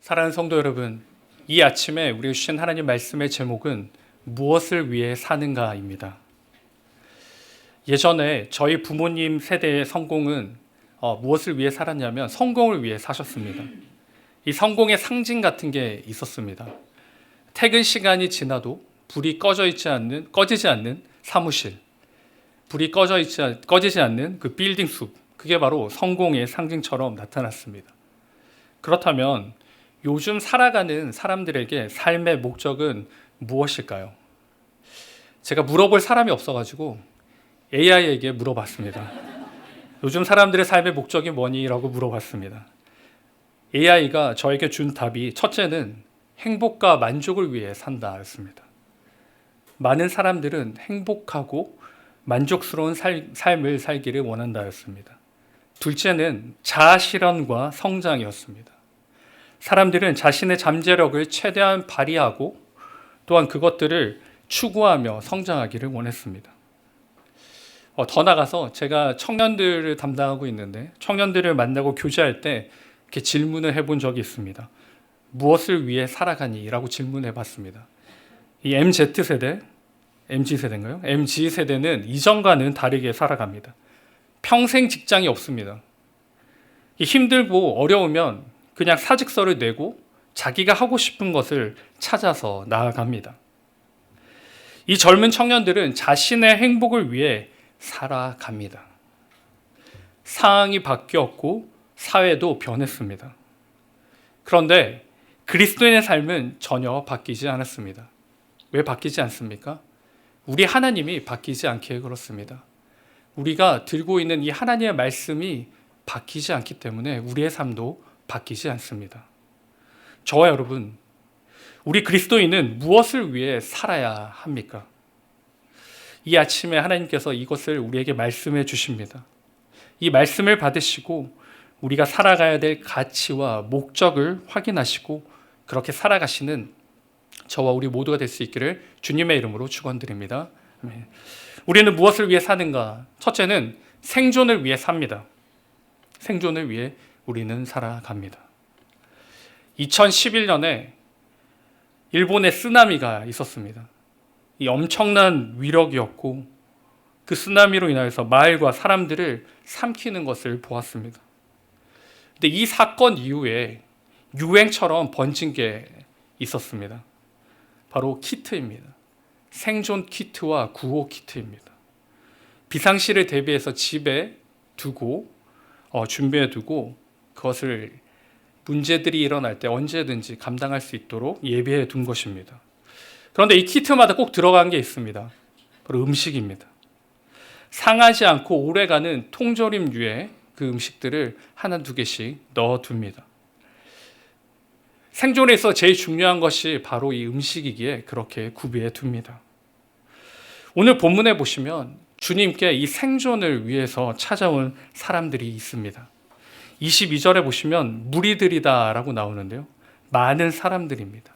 사랑하는 성도 여러분, 이 아침에 우리가 주신 하나님 말씀의 제목은 무엇을 위해 사는가입니다. 예전에 저희 부모님 세대의 성공은 무엇을 위해 살았냐면 성공을 위해 사셨습니다. 이 성공의 상징 같은 게 있었습니다. 퇴근 시간이 지나도 불이 꺼지지 않는 사무실, 불이 꺼지지 않는 그 빌딩 숲, 그게 바로 성공의 상징처럼 나타났습니다. 그렇다면 요즘 살아가는 사람들에게 삶의 목적은 무엇일까요? 제가 물어볼 사람이 없어가지고 AI에게 물어봤습니다. 요즘 사람들의 삶의 목적이 뭐니? 라고 물어봤습니다. AI가 저에게 준 답이 첫째는 행복과 만족을 위해 산다 였습니다. 많은 사람들은 행복하고 만족스러운 삶을 살기를 원한다 였습니다. 둘째는 자아실현과 성장이었습니다. 사람들은 자신의 잠재력을 최대한 발휘하고 또한 그것들을 추구하며 성장하기를 원했습니다. 더 나가서 제가 청년들을 담당하고 있는데 청년들을 만나고 교제할 때 이렇게 질문을 해본 적이 있습니다. 무엇을 위해 살아가니? 라고 질문해 봤습니다. 이 MZ세대, MG세대인가요? MG세대는 이전과는 다르게 살아갑니다. 평생 직장이 없습니다. 힘들고 어려우면 그냥 사직서를 내고 자기가 하고 싶은 것을 찾아서 나아갑니다. 이 젊은 청년들은 자신의 행복을 위해 살아갑니다. 상황이 바뀌었고 사회도 변했습니다. 그런데 그리스도인의 삶은 전혀 바뀌지 않았습니다. 왜 바뀌지 않습니까? 우리 하나님이 바뀌지 않기에 그렇습니다. 우리가 들고 있는 이 하나님의 말씀이 바뀌지 않기 때문에 우리의 삶도 바뀌지 않습니다. 저와 여러분, 우리 그리스도인은 무엇을 위해 살아야 합니까? 이 아침에 하나님께서 이것을 우리에게 말씀해 주십니다. 이 말씀을 받으시고 우리가 살아가야 될 가치와 목적을 확인하시고 그렇게 살아가시는 저와 우리 모두가 될 수 있기를 주님의 이름으로 축원드립니다. 아멘. 우리는 무엇을 위해 사는가? 첫째는 생존을 위해 삽니다. 생존을 위해 우리는 살아갑니다. 2011년에 일본에 쓰나미가 있었습니다. 이 엄청난 위력이었고 그 쓰나미로 인하여서 마을과 사람들을 삼키는 것을 보았습니다. 근데 이 사건 이후에 유행처럼 번진 게 있었습니다. 바로 키트입니다. 생존 키트와 구호 키트입니다. 비상시를 대비해서 집에 두고 준비해 두고 그것을 문제들이 일어날 때 언제든지 감당할 수 있도록 예비해 둔 것입니다. 그런데 이 키트마다 꼭 들어간 게 있습니다. 바로 음식입니다. 상하지 않고 오래가는 통조림류의 그 음식들을 하나 두 개씩 넣어둡니다. 생존에 있어 제일 중요한 것이 바로 이 음식이기에 그렇게 구비해 둡니다. 오늘 본문에 보시면 주님께 이 생존을 위해서 찾아온 사람들이 있습니다. 22절에 보시면 무리들이다 라고 나오는데요. 많은 사람들입니다.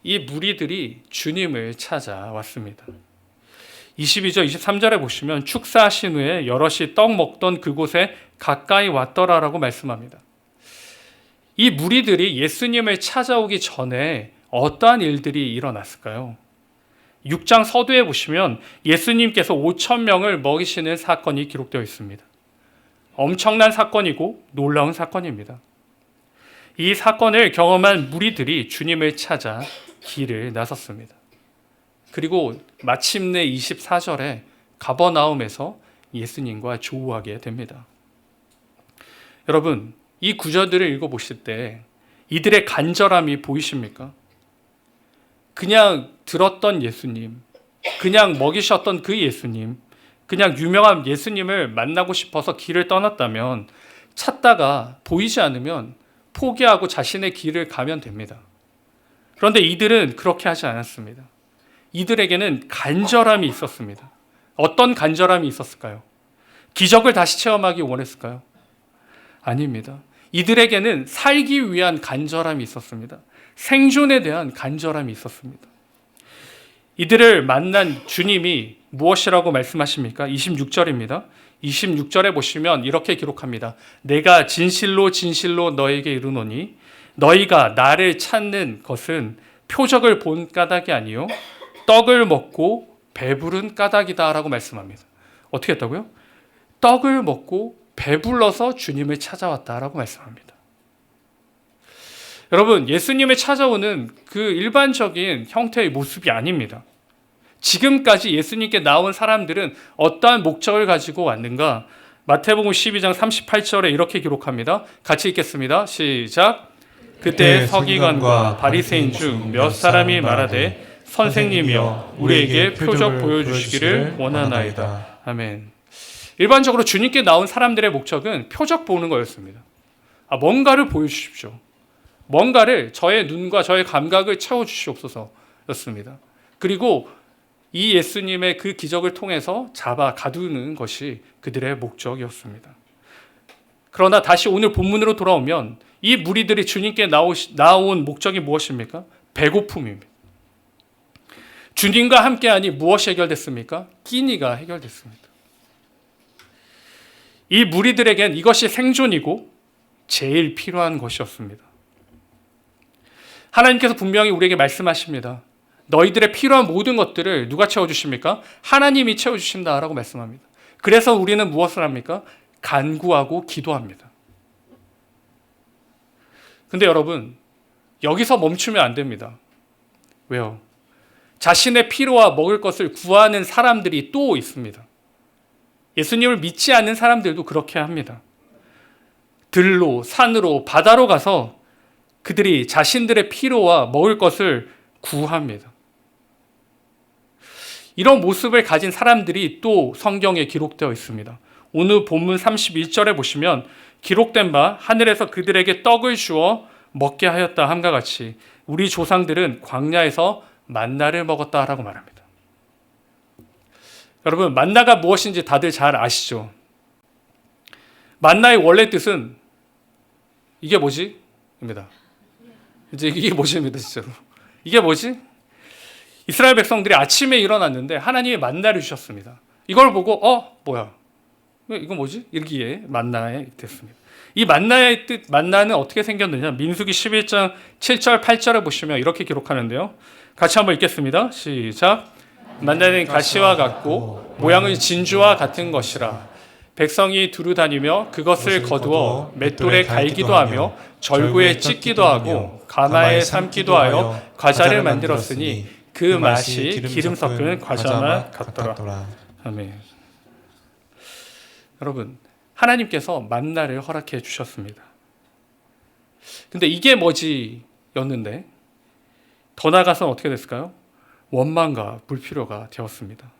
이 무리들이 주님을 찾아왔습니다. 22절, 23절에 보시면 축사하신 후에 여럿이 떡 먹던 그곳에 가까이 왔더라 라고 말씀합니다. 이 무리들이 예수님을 찾아오기 전에 어떠한 일들이 일어났을까요? 6장 서두에 보시면 예수님께서 5,000명을 먹이시는 사건이 기록되어 있습니다. 엄청난 사건이고 놀라운 사건입니다. 이 사건을 경험한 무리들이 주님을 찾아 길을 나섰습니다. 그리고 마침내 24절에 가버나움에서 예수님과 조우하게 됩니다. 여러분, 이 구절들을 읽어보실 때 이들의 간절함이 보이십니까? 그냥 들었던 예수님, 그냥 먹이셨던 그 예수님, 그냥 유명한 예수님을 만나고 싶어서 길을 떠났다면 찾다가 보이지 않으면 포기하고 자신의 길을 가면 됩니다. 그런데 이들은 그렇게 하지 않았습니다. 이들에게는 간절함이 있었습니다. 어떤 간절함이 있었을까요? 기적을 다시 체험하기 원했을까요? 아닙니다. 이들에게는 살기 위한 간절함이 있었습니다. 생존에 대한 간절함이 있었습니다. 이들을 만난 주님이 무엇이라고 말씀하십니까? 26절입니다. 26절에 보시면 이렇게 기록합니다. 내가 진실로 진실로 너에게 이르노니 너희가 나를 찾는 것은 표적을 본 까닭이 아니요 떡을 먹고 배부른 까닭이다 라고 말씀합니다. 어떻게 했다고요? 떡을 먹고 배불러서 주님을 찾아왔다라고 말씀합니다. 여러분, 예수님을 찾아오는 그 일반적인 형태의 모습이 아닙니다. 지금까지 예수님께 나온 사람들은 어떠한 목적을 가지고 왔는가? 마태복음 12장 38절에 이렇게 기록합니다. 같이 읽겠습니다. 시작. 그때 서기관과 바리새인 중 몇 사람이 말하되 선생님이여 우리에게 표적 보여주시기를 원하나이다. 아멘. 일반적으로 주님께 나온 사람들의 목적은 표적 보는 거였습니다. 뭔가를 보여주십시오. 뭔가를 저의 눈과 저의 감각을 채워주시옵소서였습니다. 그리고 이 예수님의 그 기적을 통해서 잡아 가두는 것이 그들의 목적이었습니다. 그러나 다시 오늘 본문으로 돌아오면 이 무리들이 주님께 나온 목적이 무엇입니까? 배고픔입니다. 주님과 함께하니 무엇이 해결됐습니까? 끼니가 해결됐습니다. 이 무리들에겐 이것이 생존이고 제일 필요한 것이었습니다. 하나님께서 분명히 우리에게 말씀하십니다. 너희들의 필요한 모든 것들을 누가 채워주십니까? 하나님이 채워주신다라고 말씀합니다. 그래서 우리는 무엇을 합니까? 간구하고 기도합니다. 근데 여러분, 여기서 멈추면 안 됩니다. 왜요? 자신의 필요와 먹을 것을 구하는 사람들이 또 있습니다. 예수님을 믿지 않는 사람들도 그렇게 합니다. 들로, 산으로, 바다로 가서 그들이 자신들의 필요와 먹을 것을 구합니다. 이런 모습을 가진 사람들이 또 성경에 기록되어 있습니다. 오늘 본문 31절에 보시면 기록된 바 하늘에서 그들에게 떡을 주어 먹게 하였다 함과 같이 우리 조상들은 광야에서 만나를 먹었다라고 말합니다. 여러분, 만나가 무엇인지 다들 잘 아시죠? 만나의 원래 뜻은 이게 뭐지? 입니다. 이제 이게 뭐지입니다, 진짜로. 이게 뭐지? 이스라엘 백성들이 아침에 일어났는데 하나님이 만나를 주셨습니다. 이걸 보고 뭐야? 이거 뭐지? 일기에 만나에 됐습니다. 이 만나의 뜻, 만나는 어떻게 생겼느냐? 민수기 11장 7절 8절에 보시면 이렇게 기록하는데요. 같이 한번 읽겠습니다. 시작. 만나는 가시와 같고 모양은 진주와 같은 것이라. 백성이 두루 다니며 그것을 거두어 맷돌에 갈기도 하며 절구에 찢기도 하고 가마에 삶기도 하여 과자를 만들었으니 그 맛이 기름 섞은 과자 맛 같더라. 아멘. 여러분, 하나님께서 만나를 허락해 주셨습니다. 근데 이게 뭐지였는데 더 나아가서는 어떻게 됐을까요? 원망과 불필요가 되었습니다.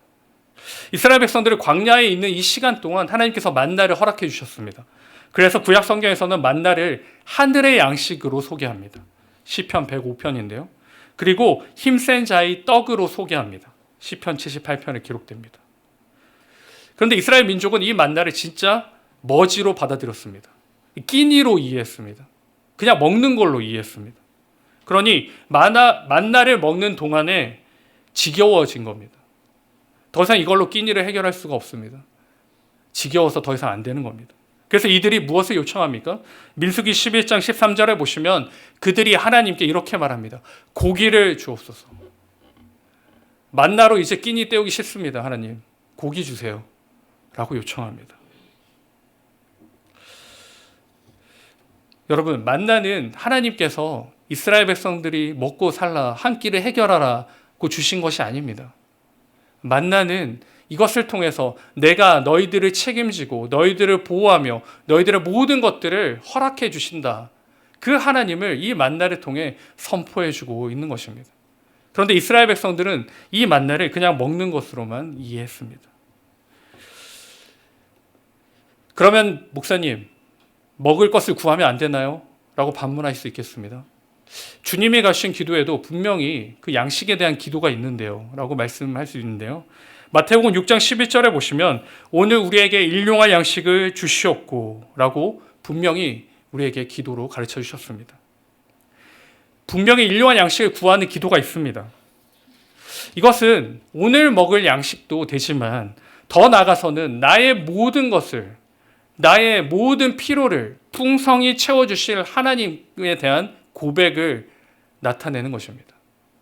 이스라엘 백성들이 광야에 있는 이 시간 동안 하나님께서 만나를 허락해 주셨습니다. 그래서 구약 성경에서는 만나를 하늘의 양식으로 소개합니다. 시편 105편인데요. 그리고 힘센 자의 떡으로 소개합니다. 시편 78편에 기록됩니다. 그런데 이스라엘 민족은 이 만나를 진짜 머지로 받아들였습니다. 끼니로 이해했습니다. 그냥 먹는 걸로 이해했습니다. 그러니 만나를 먹는 동안에 지겨워진 겁니다. 더 이상 이걸로 끼니를 해결할 수가 없습니다. 지겨워서 더 이상 안 되는 겁니다. 그래서 이들이 무엇을 요청합니까? 민수기 11장 13절에 보시면 그들이 하나님께 이렇게 말합니다. 고기를 주옵소서. 만나로 이제 끼니 때우기 싫습니다. 하나님, 고기 주세요. 라고 요청합니다. 여러분, 만나는 하나님께서 이스라엘 백성들이 먹고 살라, 한 끼를 해결하라고 주신 것이 아닙니다. 만나는 이것을 통해서 내가 너희들을 책임지고 너희들을 보호하며 너희들의 모든 것들을 허락해 주신다. 그 하나님을 이 만나를 통해 선포해 주고 있는 것입니다. 그런데 이스라엘 백성들은 이 만나를 그냥 먹는 것으로만 이해했습니다. 그러면 목사님, 먹을 것을 구하면 안 되나요? 라고 반문할 수 있겠습니다. 주님이 가신 기도에도 분명히 그 양식에 대한 기도가 있는데요. 라고 말씀할 수 있는데요. 마태복음 6장 11절에 보시면 오늘 우리에게 일용할 양식을 주시옵고 라고 분명히 우리에게 기도로 가르쳐 주셨습니다. 분명히 일용할 양식을 구하는 기도가 있습니다. 이것은 오늘 먹을 양식도 되지만 더 나아가서는 나의 모든 것을, 나의 모든 필요를 풍성히 채워주실 하나님에 대한 고백을 나타내는 것입니다.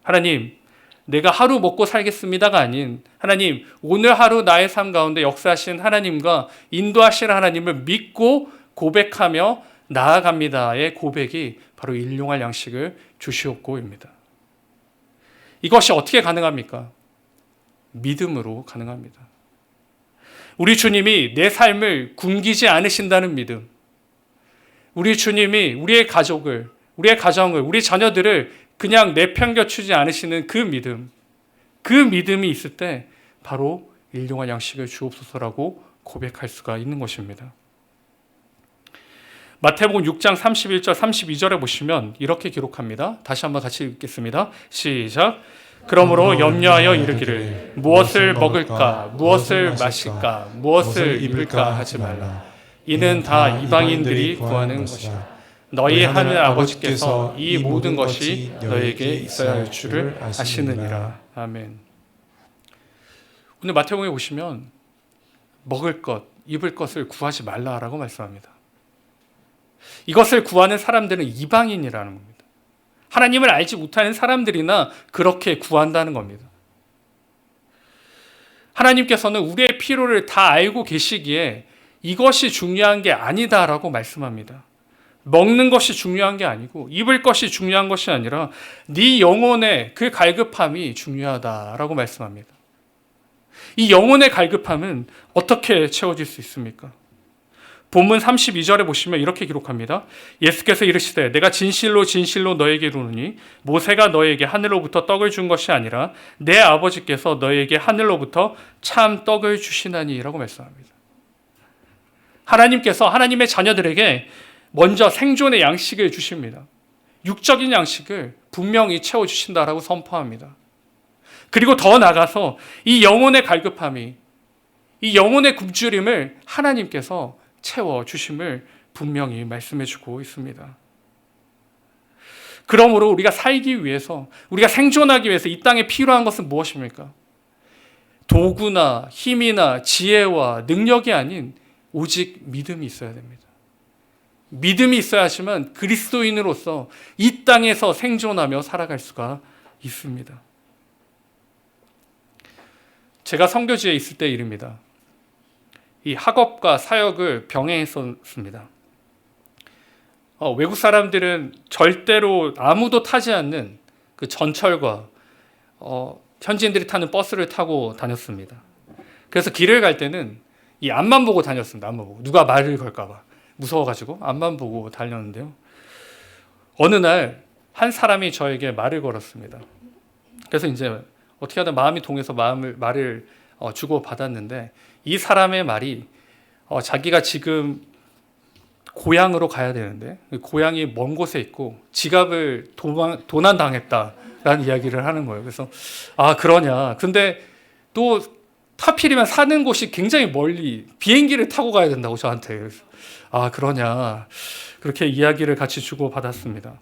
하나님, 내가 하루 먹고 살겠습니다가 아닌 하나님, 오늘 하루 나의 삶 가운데 역사하신 하나님과 인도하시는 하나님을 믿고 고백하며 나아갑니다의 고백이 바로 일용할 양식을 주시옵고입니다. 이것이 어떻게 가능합니까? 믿음으로 가능합니다. 우리 주님이 내 삶을 굶기지 않으신다는 믿음, 우리 주님이 우리의 가족을, 우리의 가정을, 우리 자녀들을 그냥 내팽겨치지 않으시는 그 믿음이 있을 때 바로 일용할 양식을 주옵소서라고 고백할 수가 있는 것입니다. 마태복음 6장 31절 32절에 보시면 이렇게 기록합니다. 다시 한번 같이 읽겠습니다. 시작. 그러므로 염려하여 이르기를 무엇을 먹을까, 무엇을 마실까, 무엇을 입을까 하지 말라. 이는 다 이방인들이 구하는 것이라. 너희 하늘 아버지께서 이 모든 것이 너에게 있어야 할 줄을 아시느니라. 아멘. 오늘 마태복음에 보시면 먹을 것, 입을 것을 구하지 말라라고 말씀합니다. 이것을 구하는 사람들은 이방인이라는 겁니다. 하나님을 알지 못하는 사람들이나 그렇게 구한다는 겁니다. 하나님께서는 우리의 필요를 다 알고 계시기에 이것이 중요한 게 아니다라고 말씀합니다. 먹는 것이 중요한 게 아니고 입을 것이 중요한 것이 아니라 네 영혼의 그 갈급함이 중요하다라고 말씀합니다. 이 영혼의 갈급함은 어떻게 채워질 수 있습니까? 본문 32절에 보시면 이렇게 기록합니다. 예수께서 이르시되 내가 진실로 진실로 너에게 이르노니 모세가 너에게 하늘로부터 떡을 준 것이 아니라 내 아버지께서 너에게 하늘로부터 참 떡을 주시나니 라고 말씀합니다. 하나님께서 하나님의 자녀들에게 먼저 생존의 양식을 주십니다. 육적인 양식을 분명히 채워주신다라고 선포합니다. 그리고 더 나아가서 이 영혼의 갈급함이, 이 영혼의 굶주림을 하나님께서 채워주심을 분명히 말씀해주고 있습니다. 그러므로 우리가 살기 위해서, 우리가 생존하기 위해서 이 땅에 필요한 것은 무엇입니까? 도구나 힘이나 지혜와 능력이 아닌 오직 믿음이 있어야 됩니다. 믿음이 있어야지만 그리스도인으로서 이 땅에서 생존하며 살아갈 수가 있습니다. 제가 선교지에 있을 때 일입니다. 이 학업과 사역을 병행했었습니다. 외국 사람들은 절대로 아무도 타지 않는 그 전철과 현지인들이 타는 버스를 타고 다녔습니다. 그래서 길을 갈 때는 이 앞만 보고 다녔습니다. 앞만 보고. 누가 말을 걸까 봐 무서워가지고 앞만 보고 달렸는데요. 어느 날 한 사람이 저에게 말을 걸었습니다. 그래서 이제 어떻게 하다 마음이 동해서 말을 주고 받았는데 이 사람의 말이 자기가 지금 고향으로 가야 되는데 고향이 먼 곳에 있고 지갑을 도난당했다라는 이야기를 하는 거예요. 그래서 그러냐. 근데 또 하필이면 사는 곳이 굉장히 멀리 비행기를 타고 가야 된다고 저한테. 그래서 그러냐. 그렇게 이야기를 같이 주고 받았습니다.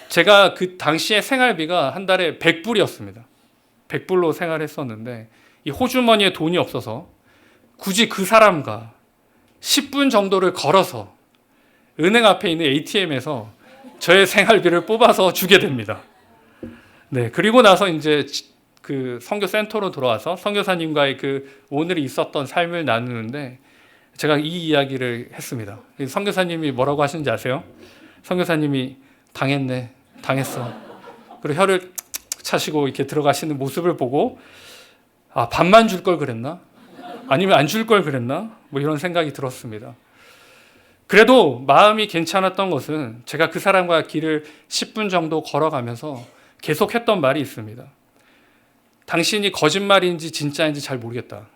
제가 그 당시에 생활비가 한 달에 100불이었습니다. 100불로 생활했었는데 이 호주머니에 돈이 없어서 굳이 그 사람과 10분 정도를 걸어서 은행 앞에 있는 ATM에서 저의 생활비를 뽑아서 주게 됩니다. 네, 그리고 나서 이제 그 선교센터로 돌아와서 선교사님과의 그 오늘 있었던 삶을 나누는데 제가 이 이야기를 했습니다. 선교사님이 뭐라고 하시는지 아세요? 선교사님이 당했어. 그리고 혀를 차시고 이렇게 들어가시는 모습을 보고 밥만 줄 걸 그랬나? 아니면 안 줄 걸 그랬나? 뭐 이런 생각이 들었습니다. 그래도 마음이 괜찮았던 것은 제가 그 사람과 길을 10분 정도 걸어가면서 계속 했던 말이 있습니다. 당신이 거짓말인지 진짜인지 잘 모르겠다.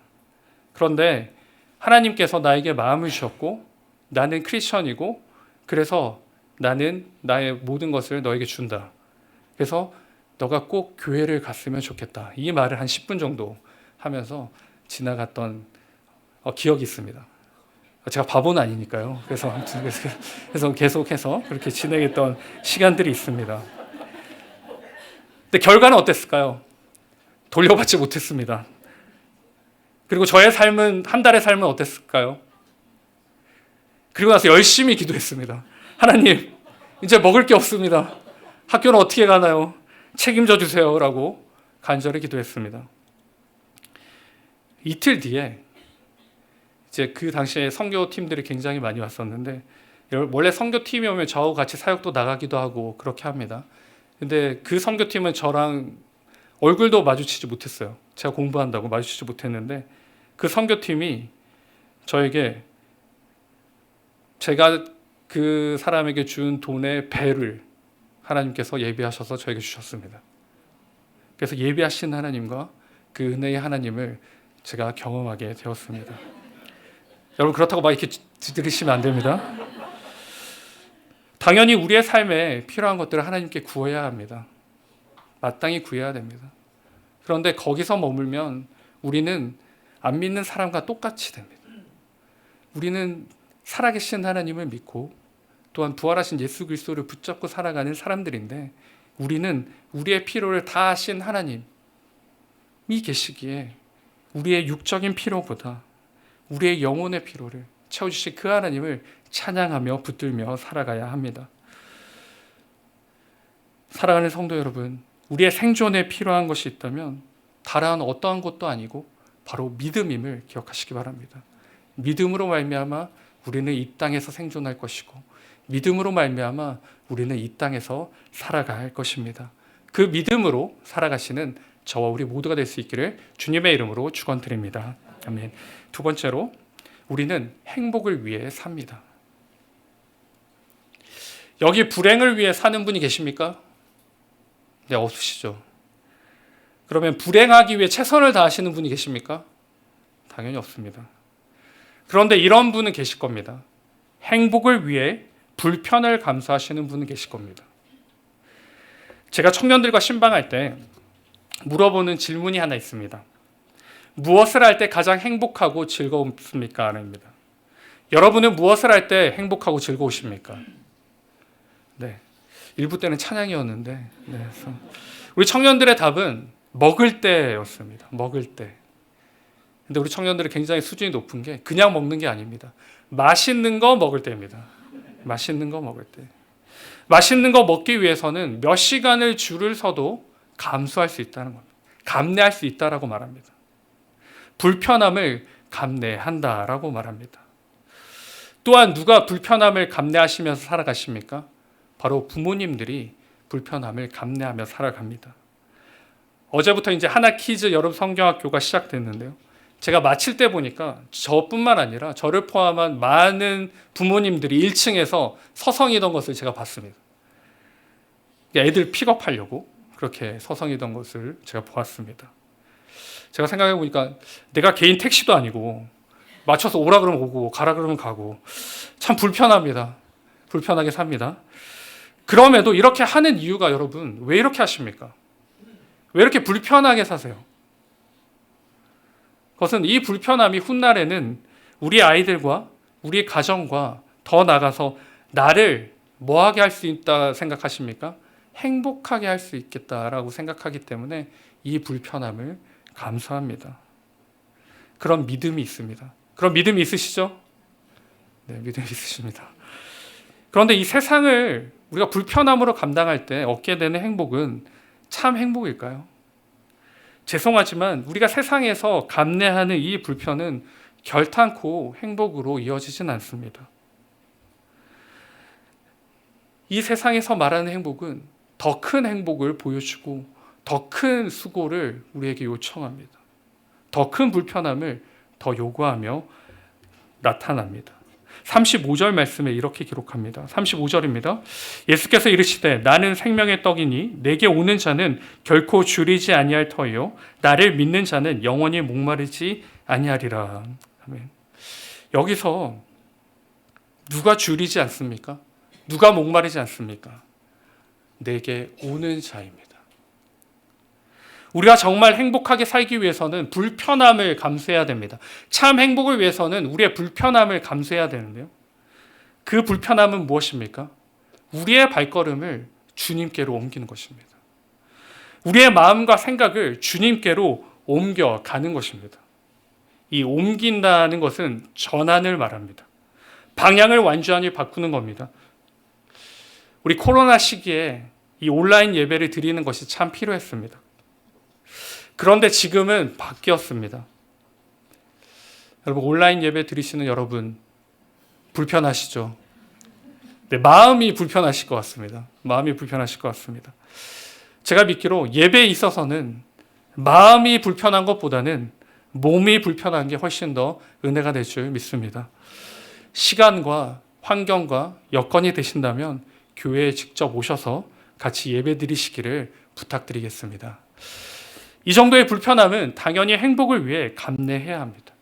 그런데 하나님께서 나에게 마음을 주셨고 나는 크리스천이고 그래서 나는 나의 모든 것을 너에게 준다. 그래서 너가 꼭 교회를 갔으면 좋겠다. 이 말을 한 10분 정도 하면서 지나갔던 기억이 있습니다. 제가 바보는 아니니까요. 그래서 계속해서 그렇게 지내겠던 시간들이 있습니다. 근데 결과는 어땠을까요? 돌려받지 못했습니다. 그리고 저의 삶은, 한 달의 삶은 어땠을까요? 그리고 나서 열심히 기도했습니다. 하나님, 이제 먹을 게 없습니다. 학교는 어떻게 가나요? 책임져 주세요라고 간절히 기도했습니다. 이틀 뒤에 이제 그 당시에 선교팀들이 굉장히 많이 왔었는데, 원래 선교팀이 오면 저하고 같이 사역도 나가기도 하고 그렇게 합니다. 근데 그 선교팀은 저랑 얼굴도 마주치지 못했어요. 제가 공부한다고 마주치지 못했는데, 그 선교팀이 저에게 제가 그 사람에게 준 돈의 배를 하나님께서 예비하셔서 저에게 주셨습니다. 그래서 예비하신 하나님과 그 은혜의 하나님을 제가 경험하게 되었습니다. 여러분, 그렇다고 막 이렇게 들으시면 안 됩니다. 당연히 우리의 삶에 필요한 것들을 하나님께 구해야 합니다. 마땅히 구해야 됩니다. 그런데 거기서 머물면 우리는 안 믿는 사람과 똑같이 됩니다. 우리는 살아계신 하나님을 믿고 또한 부활하신 예수 그리스도를 붙잡고 살아가는 사람들인데, 우리는 우리의 필요를 다 하신 하나님이 계시기에 우리의 육적인 필요보다 우리의 영혼의 필요를 채워주신 그 하나님을 찬양하며 붙들며 살아가야 합니다. 사랑하는 성도 여러분, 우리의 생존에 필요한 것이 있다면 다른 어떠한 것도 아니고 바로 믿음임을 기억하시기 바랍니다. 믿음으로 말미암아 우리는 이 땅에서 생존할 것이고, 믿음으로 말미암아 우리는 이 땅에서 살아갈 것입니다. 그 믿음으로 살아가시는 저와 우리 모두가 될 수 있기를 주님의 이름으로 축원드립니다. 아멘. 두 번째로, 우리는 행복을 위해 삽니다. 여기 불행을 위해 사는 분이 계십니까? 네, 없으시죠. 그러면 불행하기 위해 최선을 다하시는 분이 계십니까? 당연히 없습니다. 그런데 이런 분은 계실 겁니다. 행복을 위해 불편을 감수하시는 분은 계실 겁니다. 제가 청년들과 신방할 때 물어보는 질문이 하나 있습니다. 무엇을 할 때 가장 행복하고 즐거웠습니까? 입니다. 여러분은 무엇을 할 때 행복하고 즐거우십니까? 네, 일부 때는 찬양이었는데, 네, 그래서 우리 청년들의 답은 먹을 때였습니다. 먹을 때. 근데 우리 청년들이 굉장히 수준이 높은 게 그냥 먹는 게 아닙니다. 맛있는 거 먹을 때입니다. 맛있는 거 먹을 때. 맛있는 거 먹기 위해서는 몇 시간을 줄을 서도 감수할 수 있다는 겁니다. 감내할 수 있다라고 말합니다. 불편함을 감내한다라고 말합니다. 또한 누가 불편함을 감내하시면서 살아가십니까? 바로 부모님들이 불편함을 감내하며 살아갑니다. 어제부터 이제 하나 키즈 여름 성경학교가 시작됐는데요. 제가 마칠 때 보니까 저뿐만 아니라 저를 포함한 많은 부모님들이 1층에서 서성이던 것을 제가 봤습니다. 애들 픽업하려고 그렇게 서성이던 것을 제가 보았습니다. 제가 생각해 보니까 내가 개인 택시도 아니고 맞춰서 오라 그러면 오고 가라 그러면 가고 참 불편합니다. 불편하게 삽니다. 그럼에도 이렇게 하는 이유가, 여러분, 왜 이렇게 하십니까? 왜 이렇게 불편하게 사세요? 그것은 이 불편함이 훗날에는 우리 아이들과 우리 가정과 더 나아가서 나를 뭐하게 할 수 있다 생각하십니까? 행복하게 할 수 있겠다라고 생각하기 때문에 이 불편함을 감수합니다. 그런 믿음이 있습니다. 그런 믿음이 있으시죠? 네, 믿음이 있으십니다. 그런데 이 세상을 우리가 불편함으로 감당할 때 얻게 되는 행복은 참 행복일까요? 죄송하지만 우리가 세상에서 감내하는 이 불편은 결탄코 행복으로 이어지진 않습니다. 이 세상에서 말하는 행복은 더 큰 행복을 보여주고 더 큰 수고를 우리에게 요청합니다. 더 큰 불편함을 더 요구하며 나타납니다. 35절 말씀에 이렇게 기록합니다. 35절입니다. 예수께서 이르시되 나는 생명의 떡이니 내게 오는 자는 결코 줄이지 아니할 터이요 나를 믿는 자는 영원히 목마르지 아니하리라. 아멘. 여기서 누가 줄이지 않습니까? 누가 목마르지 않습니까? 내게 오는 자입니다. 우리가 정말 행복하게 살기 위해서는 불편함을 감수해야 됩니다. 참 행복을 위해서는 우리의 불편함을 감수해야 되는데요. 그 불편함은 무엇입니까? 우리의 발걸음을 주님께로 옮기는 것입니다. 우리의 마음과 생각을 주님께로 옮겨가는 것입니다. 이 옮긴다는 것은 전환을 말합니다. 방향을 완전히 바꾸는 겁니다. 우리 코로나 시기에 이 온라인 예배를 드리는 것이 참 필요했습니다. 그런데 지금은 바뀌었습니다. 여러분, 온라인 예배 드리시는 여러분 불편하시죠? 네, 마음이 불편하실 것 같습니다. 마음이 불편하실 것 같습니다. 제가 믿기로 예배에 있어서는 마음이 불편한 것보다는 몸이 불편한 게 훨씬 더 은혜가 될 줄 믿습니다. 시간과 환경과 여건이 되신다면 교회에 직접 오셔서 같이 예배 드리시기를 부탁드리겠습니다. 이 정도의 불편함은 당연히 행복을 위해 감내해야 합니다.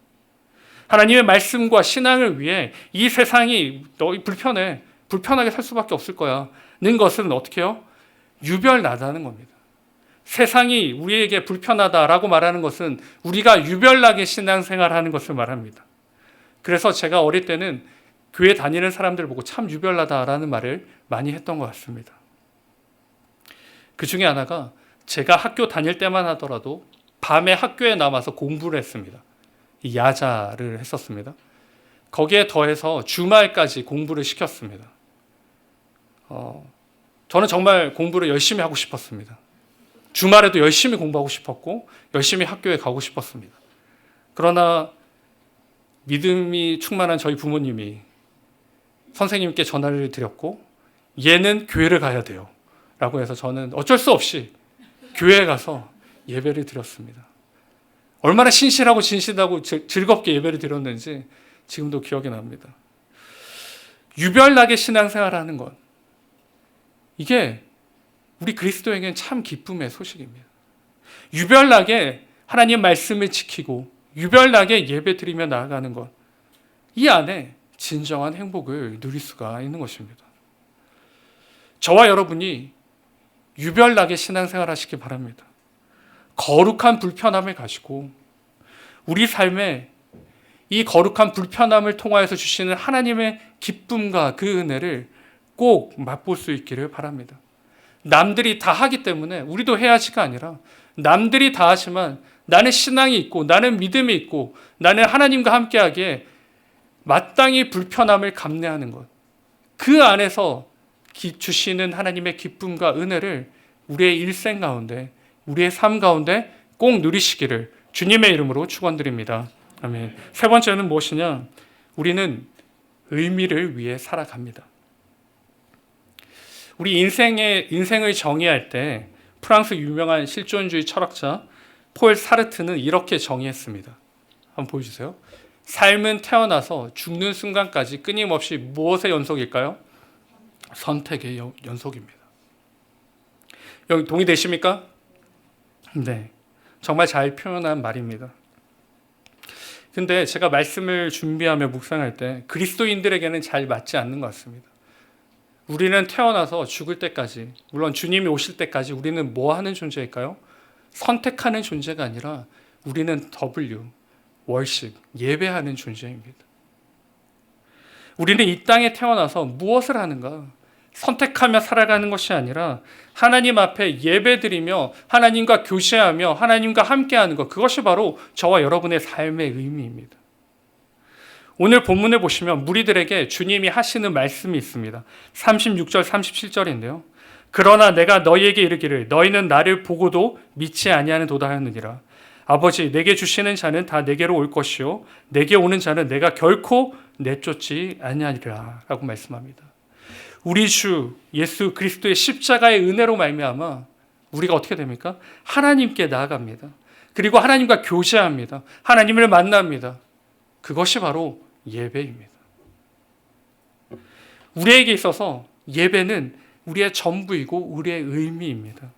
하나님의 말씀과 신앙을 위해 이 세상이 너희 불편하게 살 수밖에 없을 거야 는 것은 어떻게 해요? 유별나다는 겁니다. 세상이 우리에게 불편하다라고 말하는 것은 우리가 유별나게 신앙생활하는 것을 말합니다. 그래서 제가 어릴 때는 교회 다니는 사람들 보고 참 유별나다라는 말을 많이 했던 것 같습니다. 그 중에 하나가 제가 학교 다닐 때만 하더라도 밤에 학교에 남아서 공부를 했습니다. 야자를 했었습니다. 거기에 더해서 주말까지 공부를 시켰습니다. 저는 정말 공부를 열심히 하고 싶었습니다. 주말에도 열심히 공부하고 싶었고 열심히 학교에 가고 싶었습니다. 그러나 믿음이 충만한 저희 부모님이 선생님께 전화를 드렸고 얘는 교회를 가야 돼요 라고 해서 저는 어쩔 수 없이 교회에 가서 예배를 드렸습니다. 얼마나 신실하고 진실하고 즐겁게 예배를 드렸는지 지금도 기억이 납니다. 유별나게 신앙생활하는 것, 이게 우리 그리스도에게는 참 기쁨의 소식입니다. 유별나게 하나님 말씀을 지키고 유별나게 예배 드리며 나아가는 것, 이 안에 진정한 행복을 누릴 수가 있는 것입니다. 저와 여러분이 유별나게 신앙생활 하시기 바랍니다. 거룩한 불편함을 가지고 우리 삶에 이 거룩한 불편함을 통하여서 주시는 하나님의 기쁨과 그 은혜를 꼭 맛볼 수 있기를 바랍니다. 남들이 다 하기 때문에 우리도 해야지가 아니라 남들이 다 하지만 나는 신앙이 있고 나는 믿음이 있고 나는 하나님과 함께하기에 마땅히 불편함을 감내하는 것, 그 안에서 주시는 하나님의 기쁨과 은혜를 우리의 일생 가운데, 우리의 삶 가운데 꼭 누리시기를 주님의 이름으로 축원드립니다. 아멘. 세 번째는 무엇이냐? 우리는 의미를 위해 살아갑니다. 우리 인생을 정의할 때 프랑스 유명한 실존주의 철학자 폴 사르트는 이렇게 정의했습니다. 한번 보여주세요. 삶은 태어나서 죽는 순간까지 끊임없이 무엇의 연속일까요? 선택의 연속입니다. 여기 동의되십니까? 네, 정말 잘 표현한 말입니다. 근데 제가 말씀을 준비하며 묵상할 때 그리스도인들에게는 잘 맞지 않는 것 같습니다. 우리는 태어나서 죽을 때까지, 물론 주님이 오실 때까지 우리는 뭐 하는 존재일까요? 선택하는 존재가 아니라 우리는 월십, 예배하는 존재입니다. 우리는 이 땅에 태어나서 무엇을 하는가? 선택하며 살아가는 것이 아니라 하나님 앞에 예배드리며 하나님과 교제하며 하나님과 함께하는 것, 그것이 바로 저와 여러분의 삶의 의미입니다. 오늘 본문을 보시면 무리들에게 주님이 하시는 말씀이 있습니다. 36절 37절인데요. 그러나 내가 너희에게 이르기를 너희는 나를 보고도 믿지 아니하는 도다 하느니라. 아버지, 내게 주시는 자는 다 내게로 올 것이요 내게 오는 자는 내가 결코 내쫓지 아니하리라 라고 말씀합니다. 우리 주 예수 그리스도의 십자가의 은혜로 말미암아 우리가 어떻게 됩니까? 하나님께 나아갑니다. 그리고 하나님과 교제합니다. 하나님을 만납니다. 그것이 바로 예배입니다. 우리에게 있어서 예배는 우리의 전부이고 우리의 의미입니다.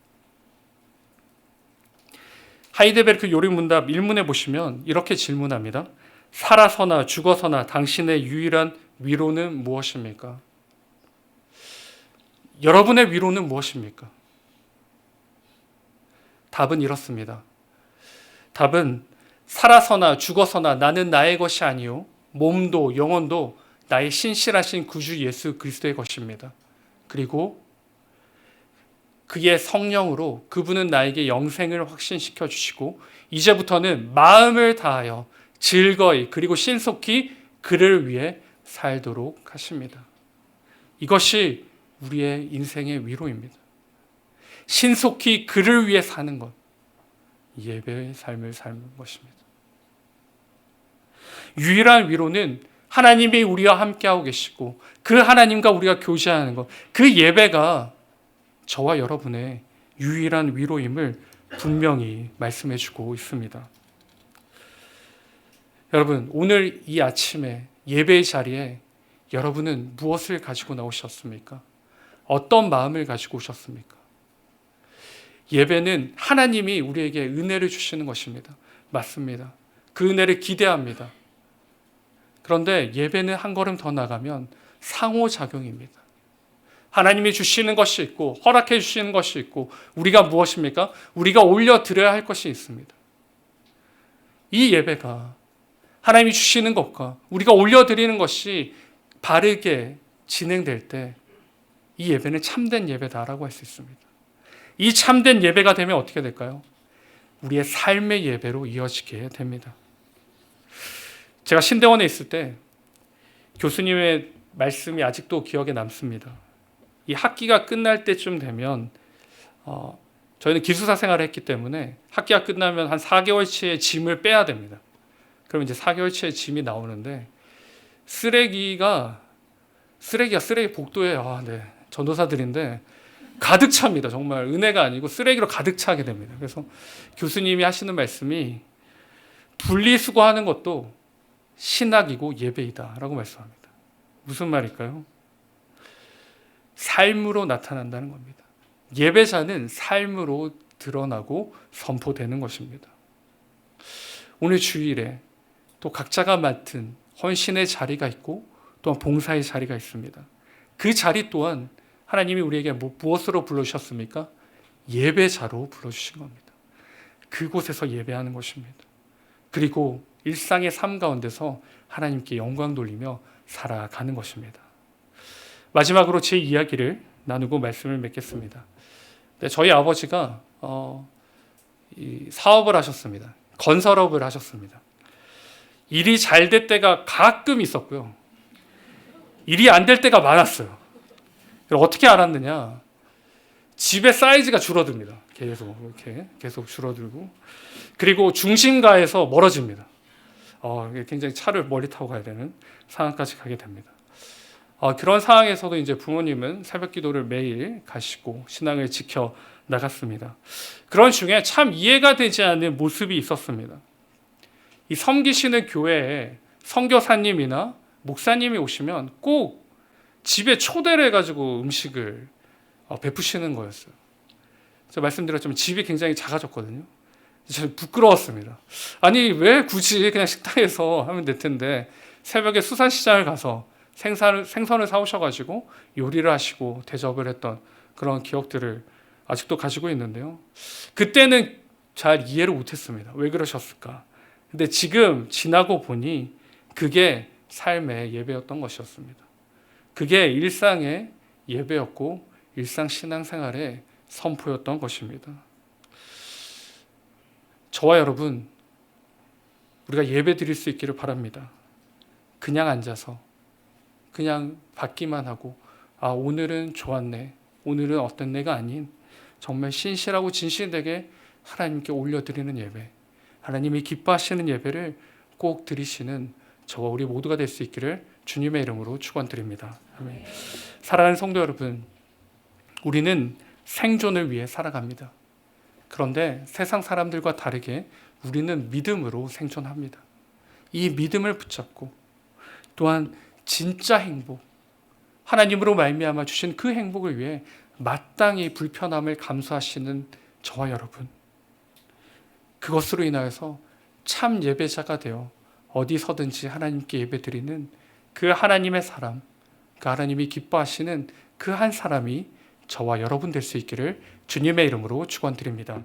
하이데베르크 요리문답 1문에 보시면 이렇게 질문합니다. 살아서나 죽어서나 당신의 유일한 위로는 무엇입니까? 여러분의 위로는 무엇입니까? 답은 이렇습니다. 답은 살아서나 죽어서나 나는 나의 것이 아니요 몸도 영혼도 나의 신실하신 구주 예수 그리스도의 것입니다. 그리고 그의 성령으로 그분은 나에게 영생을 확신시켜 주시고 이제부터는 마음을 다하여 즐거이 그리고 신속히 그를 위해 살도록 하십니다. 이것이 우리의 인생의 위로입니다. 신속히 그를 위해 사는 것, 예배의 삶을 사는 것입니다. 유일한 위로는 하나님이 우리와 함께하고 계시고 그 하나님과 우리가 교제하는 것, 그 예배가 저와 여러분의 유일한 위로임을 분명히 말씀해 주고 있습니다. 여러분, 오늘 이 아침에 예배의 자리에 여러분은 무엇을 가지고 나오셨습니까? 어떤 마음을 가지고 오셨습니까? 예배는 하나님이 우리에게 은혜를 주시는 것입니다. 맞습니다. 그 은혜를 기대합니다. 그런데 예배는 한 걸음 더 나가면 상호작용입니다. 하나님이 주시는 것이 있고 허락해 주시는 것이 있고 우리가 무엇입니까? 우리가 올려드려야 할 것이 있습니다. 이 예배가 하나님이 주시는 것과 우리가 올려드리는 것이 바르게 진행될 때 이 예배는 참된 예배다라고 할 수 있습니다. 이 참된 예배가 되면 어떻게 될까요? 우리의 삶의 예배로 이어지게 됩니다. 제가 신대원에 있을 때 교수님의 말씀이 아직도 기억에 남습니다. 이 학기가 끝날 때쯤 되면 저희는 기숙사 생활을 했기 때문에 학기가 끝나면 한 4개월치의 짐을 빼야 됩니다. 그럼 이제 4개월치의 짐이 나오는데 쓰레기 복도에 전도사들인데 가득 찹니다. 정말 은혜가 아니고 쓰레기로 가득 차게 됩니다. 그래서 교수님이 하시는 말씀이 분리수거하는 것도 신학이고 예배이다라고 말씀합니다. 무슨 말일까요? 삶으로 나타난다는 겁니다. 예배자는 삶으로 드러나고 선포되는 것입니다. 오늘 주일에 또 각자가 맡은 헌신의 자리가 있고 또한 봉사의 자리가 있습니다. 그 자리 또한 하나님이 우리에게 무엇으로 불러주셨습니까? 예배자로 불러주신 겁니다. 그곳에서 예배하는 것입니다. 그리고 일상의 삶 가운데서 하나님께 영광 돌리며 살아가는 것입니다. 마지막으로 제 이야기를 나누고 말씀을 맺겠습니다. 저희 아버지가 사업을 하셨습니다. 건설업을 하셨습니다. 일이 잘 될 때가 가끔 있었고요. 일이 안 될 때가 많았어요. 어떻게 알았느냐? 집의 사이즈가 줄어듭니다. 계속 줄어들고, 그리고 중심가에서 멀어집니다. 굉장히 차를 멀리 타고 가야 되는 상황까지 가게 됩니다. 그런 상황에서도 이제 부모님은 새벽 기도를 매일 가시고 신앙을 지켜 나갔습니다. 그런 중에 참 이해가 되지 않는 모습이 있었습니다. 이 섬기시는 교회에 선교사님이나 목사님이 오시면 꼭 집에 초대를 해가지고 음식을 베푸시는 거였어요. 제가 말씀드렸지만 집이 굉장히 작아졌거든요. 저는 부끄러웠습니다. 아니 왜 굳이 그냥 식당에서 하면 될 텐데 새벽에 수산시장을 가서 생선을 사오셔가지고 요리를 하시고 대접을 했던 그런 기억들을 아직도 가지고 있는데요. 그때는 잘 이해를 못했습니다. 왜 그러셨을까? 근데 지금 지나고 보니 그게 삶의 예배였던 것이었습니다. 그게 일상의 예배였고 일상 신앙생활의 선포였던 것입니다. 저와 여러분, 우리가 예배 드릴 수 있기를 바랍니다. 그냥 앉아서 그냥 받기만 하고 오늘은 좋았네, 오늘은 어땠네가 아닌 정말 신실하고 진실되게 하나님께 올려드리는 예배, 하나님이 기뻐하시는 예배를 꼭 드리시는 저와 우리 모두가 될 수 있기를 주님의 이름으로 축원드립니다. 아멘. 사랑하는 성도 여러분, 우리는 생존을 위해 살아갑니다. 그런데 세상 사람들과 다르게 우리는 믿음으로 생존합니다. 이 믿음을 붙잡고 또한 진짜 행복, 하나님으로 말미암아 주신 그 행복을 위해 마땅히 불편함을 감수하시는 저와 여러분, 그것으로 인하여서 참 예배자가 되어 어디서든지 하나님께 예배드리는 그 하나님의 사람, 그 하나님이 기뻐하시는 그 한 사람이 저와 여러분 될 수 있기를 주님의 이름으로 축원드립니다.